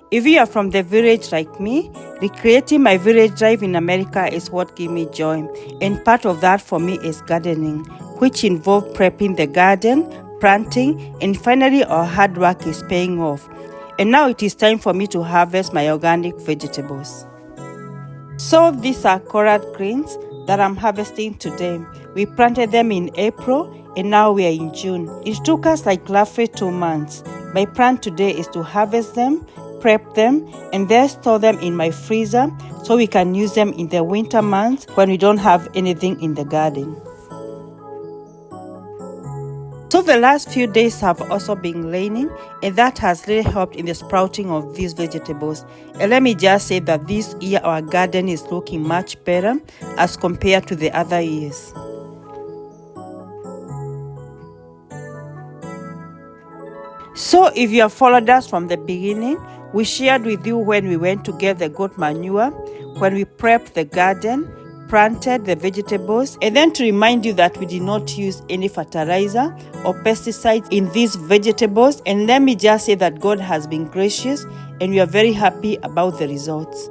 If you are from the village like me, recreating my village life in America is what gives me joy. And part of that for me is gardening, which involves prepping the garden, planting, and finally our hard work is paying off. And now it is time for me to harvest my organic vegetables. So these are collard greens that I'm harvesting today. We planted them in April and now we are in June. It took us like roughly 2 months. My plan today is to harvest them, prep them, and then store them in my freezer so we can use them in the winter months when we don't have anything in the garden. So the last few days have also been raining, and that has really helped in the sprouting of these vegetables. And let me just say that this year our garden is looking much better as compared to the other years. So if you have followed us from the beginning, we shared with you when we went to get the goat manure, when we prepped the garden, planted the vegetables, and then to remind you that we did not use any fertilizer or pesticides in these vegetables. And let me just say that God has been gracious and we are very happy about the results.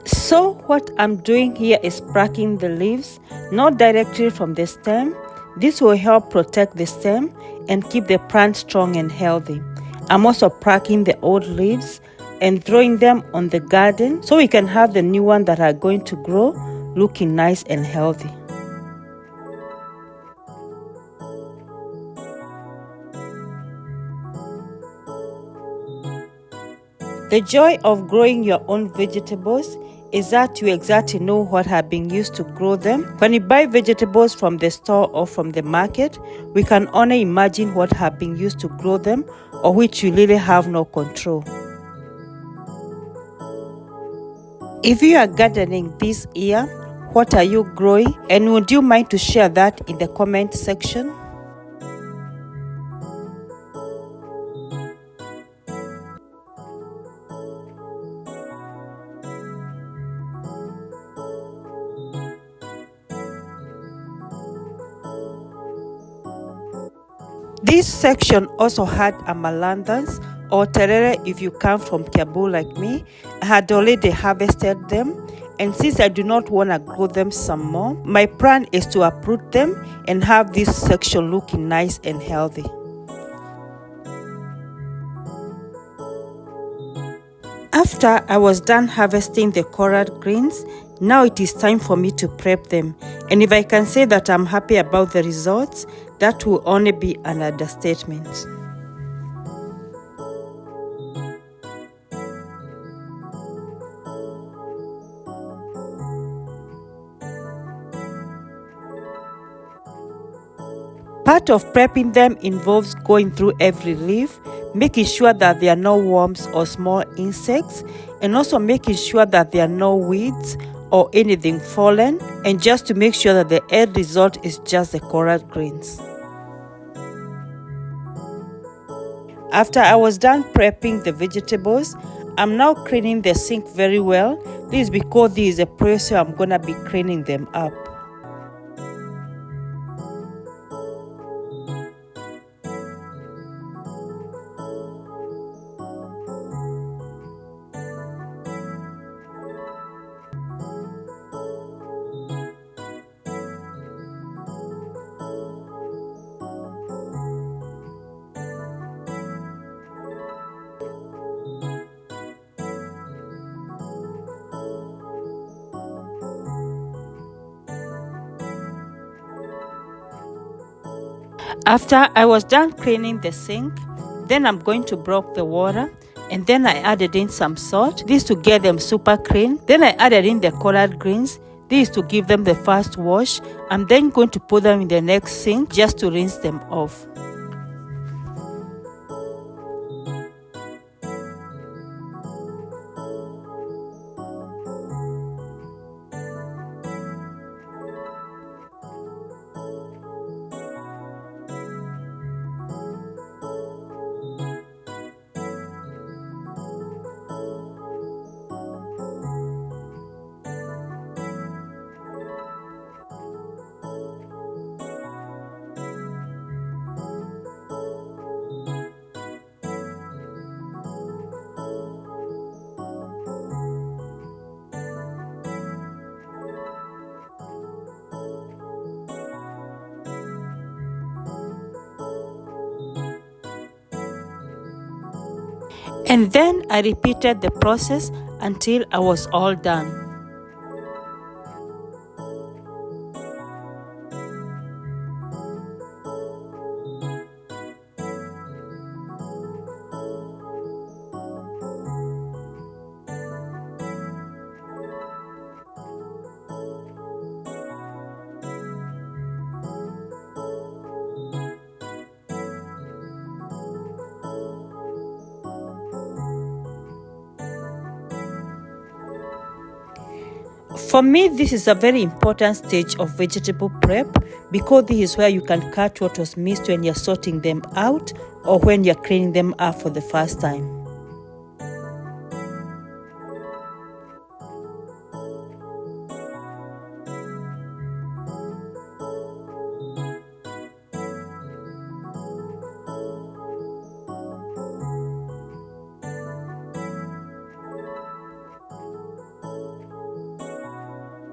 So what I'm doing here is plucking the leaves, not directly from the stem. This will help protect the stem and keep the plant strong and healthy. I'm also plucking the old leaves and throwing them on the garden so we can have the new ones that are going to grow looking nice and healthy. The joy of growing your own vegetables is that you exactly know what have been used to grow them. When we buy vegetables from the store or from the market, we can only imagine what have been used to grow them or which you really have no control. If you are gardening this year, what are you growing? And would you mind to share that in the comment section? This section also had amaranthus or terere if you come from Kiambu like me. I had already harvested them, and since I do not want to grow them some more, my plan is to uproot them and have this section looking nice and healthy. After I was done harvesting the collard greens, now it is time for me to prep them. And if I can say that I'm happy about the results, that will only be an understatement. Part of prepping them involves going through every leaf, making sure that there are no worms or small insects, and also making sure that there are no weeds or anything fallen, and just to make sure that the end result is just the collard greens. After I was done prepping the vegetables, I'm now cleaning the sink very well. This is because this is a place where I'm gonna be cleaning them up. After I was done cleaning the sink, then I'm going to block the water, and then I added in some salt, this to get them super clean. Then I added in the collard greens, this to give them the first wash. I'm then going to put them in the next sink just to rinse them off. And then I repeated the process until I was all done. For me, this is a very important stage of vegetable prep because this is where you can catch what was missed when you're sorting them out or when you're cleaning them up for the first time.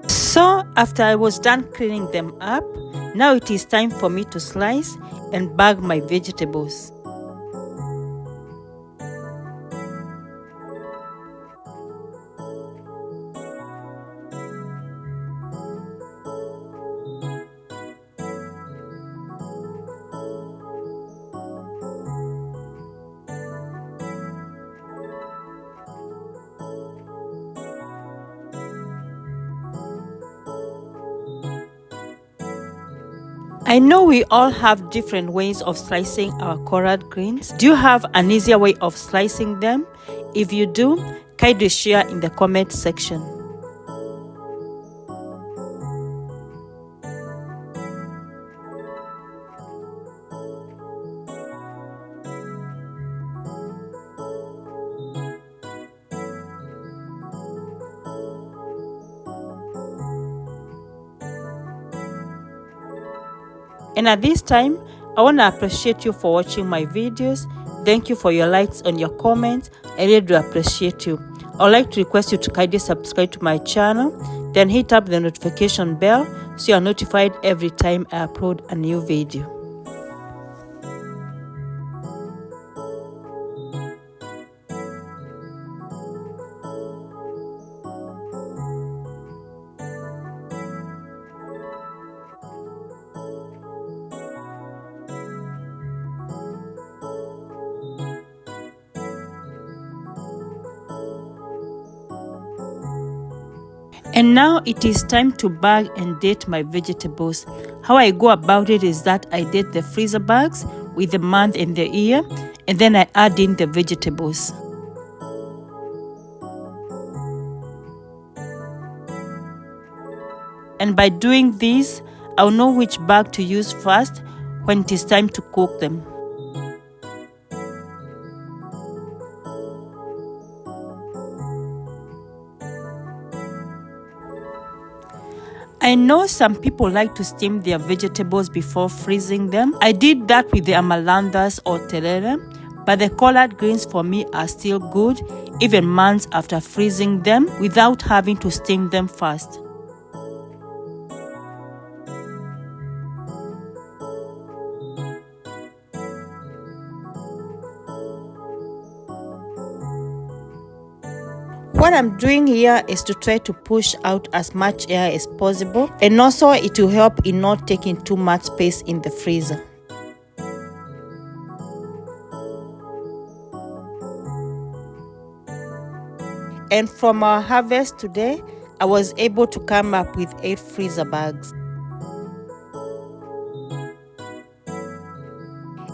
So after I was done cleaning them up, now it is time for me to slice and bag my vegetables. I know we all have different ways of slicing our collard greens. Do you have an easier way of slicing them? If you do, kindly share in the comment section. And at this time, I want to appreciate you for watching my videos. Thank you for your likes and your comments. I really do appreciate you. I'd like to request you to kindly subscribe to my channel, then hit up the notification bell so you are notified every time I upload a new video. And now it is time to bag and date my vegetables. How I go about it is that I date the freezer bags with the month and the year, and then I add in the vegetables. And by doing this, I'll know which bag to use first when it is time to cook them. I know some people like to steam their vegetables before freezing them. I did that with the amaranthus or terere, but the collard greens for me are still good even months after freezing them without having to steam them first. What I'm doing here is to try to push out as much air as possible, and also it will help in not taking too much space in the freezer. And from our harvest today, I was able to come up with 8 freezer bags.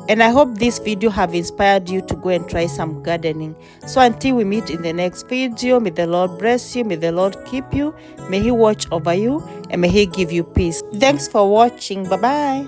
And I hope this video have inspired you to go and try some gardening. So until we meet in the next video, may the Lord bless you, may the Lord keep you, may He watch over you, and may He give you peace. Thanks for watching. Bye-bye.